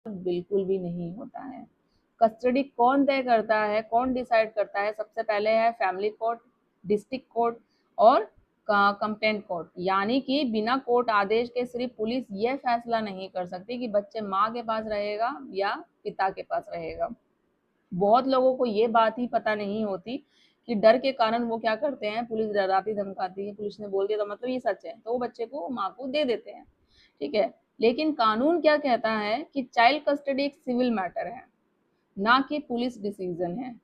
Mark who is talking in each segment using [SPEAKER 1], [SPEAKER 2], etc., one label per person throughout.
[SPEAKER 1] बिल्कुल भी नहीं होता है। कस्टडी कौन तय करता है, कौन डिसाइड करता है? सबसे पहले है फैमिली कोर्ट, डिस्ट्रिक्ट कोर्ट और कंप्लेंट कोर्ट। यानी कि बिना कोर्ट आदेश के सिर्फ पुलिस यह फैसला नहीं कर सकती कि बच्चे माँ के पास रहेगा या पिता के पास रहेगा। बहुत लोगों को ये बात ही पता नहीं होती कि डर के कारण वो क्या करते हैं, पुलिस डराती धमकाती है, पुलिस ने बोल दिया तो मतलब ये सच है, तो वो बच्चे को माँ को दे देते हैं। ठीक है, लेकिन कानून क्या कहता है कि चाइल्ड कस्टडी एक सिविल मैटर है, ना कि पुलिस डिसीजन है।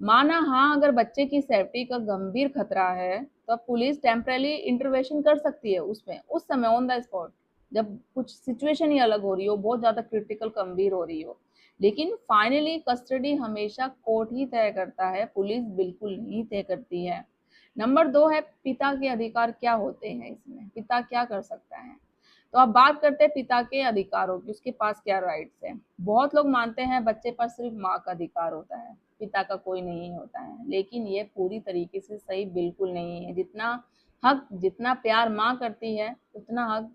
[SPEAKER 1] माना हाँ, अगर बच्चे की सेफ्टी का गंभीर खतरा है तो पुलिस टेम्पररी इंटरवेंशन कर सकती है उसमें, उस समय ऑन द स्पॉट, जब कुछ सिचुएशन ही अलग हो रही हो, बहुत ज्यादा क्रिटिकल गंभीर हो रही हो। लेकिन फाइनली कस्टडी हमेशा कोर्ट ही तय करता है, पुलिस बिल्कुल नहीं तय करती है। नंबर 2 है पिता के अधिकार क्या होते हैं, इसमें पिता क्या कर सकता है। तो अब बात करते हैं पिता के अधिकारों की, उसके पास क्या राइट्स है। बहुत लोग मानते हैं बच्चे पर सिर्फ माँ का अधिकार होता है, पिता का कोई नहीं होता है, लेकिन ये पूरी तरीके से सही बिल्कुल नहीं है। जितना हक, जितना प्यार माँ करती है उतना हक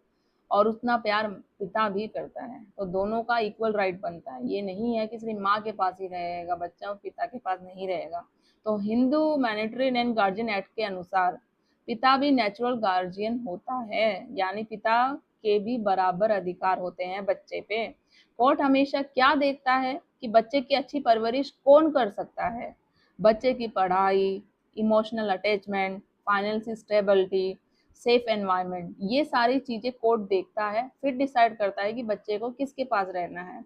[SPEAKER 1] और उतना प्यार पिता भी करता है, तो दोनों का इक्वल राइट बनता है। ये नहीं है कि सिर्फ माँ के पास ही रहेगा बच्चा और पिता के पास नहीं रहेगा। तो Hindu mandatory and guardian act के अनुसार पिता भी नेचुरल गार्जियन होता है, यानी पिता के भी बराबर अधिकार होते हैं बच्चे पे। कोर्ट हमेशा क्या देखता है कि बच्चे की अच्छी परवरिश कौन कर सकता है। बच्चे की पढ़ाई, emotional attachment, financial stability, safe environment, ये सारी चीजें कोर्ट देखता है, फिर डिसाइड करता है कि बच्चे को किसके पास रहना है।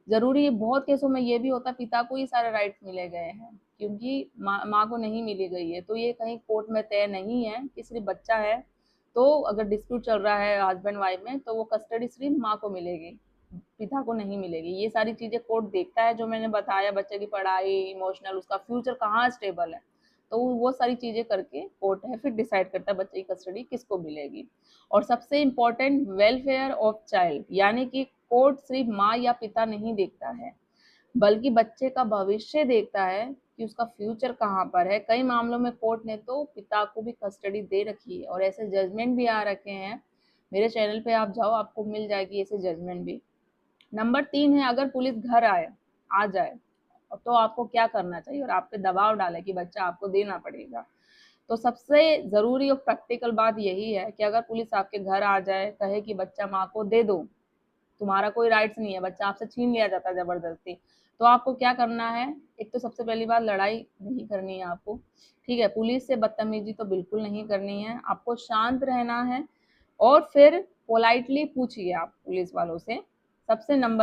[SPEAKER 1] जरूरी है, बहुत केसों में ये भी होता है पिता को ही सारे राइट्स मिले गए हैं क्योंकि माँ को नहीं मिली गई है, तो ये कहीं कोर्ट में तय नहीं है कि सिर्फ बच्चा है तो अगर डिस्प्यूट चल रहा है हस्बैंड वाइफ में तो वो कस्टडी सिर्फ माँ को मिलेगी, पिता को नहीं मिलेगी। ये सारी चीजें कोर्ट देखता है, जो मैंने बताया, बच्चे की पढ़ाई, इमोशनल, उसका फ्यूचर कहाँ स्टेबल है, तो वो सारी चीजें करके कोर्ट है फिर डिसाइड करता है बच्चे की कस्टडी किसको मिलेगी। और सबसे इम्पोर्टेंट, वेलफेयर ऑफ चाइल्ड, यानी कि कोर्ट सिर्फ माँ या पिता नहीं देखता है बल्कि बच्चे का भविष्य देखता है कि उसका फ्यूचर कहाँ पर है। कई मामलों में कोर्ट ने तो पिता को भी कस्टडी दे रखी है और ऐसे जजमेंट भी आ रखे हैं। मेरे चैनल पे आप जाओ, आपको मिल जाएगी ऐसे जजमेंट भी। नंबर 3 है, अगर पुलिस घर आ जाए तो आपको क्या करना चाहिए और आप पे दबाव डाले कि बच्चा आपको देना पड़ेगा। तो सबसे जरूरी और प्रैक्टिकल बात यही है कि अगर पुलिस आपके घर आ जाए, कहे कि बच्चा माँ को दे दो, तुम्हारा कोई राइट्स नहीं है, बच्चा आपसे छीन लिया जाता है जबरदस्ती, तो आपको क्या करना है? एक तो सबसे पहली बात, लड़ाई नहीं करनी है आपको। ठीक है, पुलिस से बदतमीजी तो बिल्कुल नहीं करनी है, आपको शांत रहना है और फिर पोलाइटली पूछिए आप पुलिस वालों से। सबसे नंबर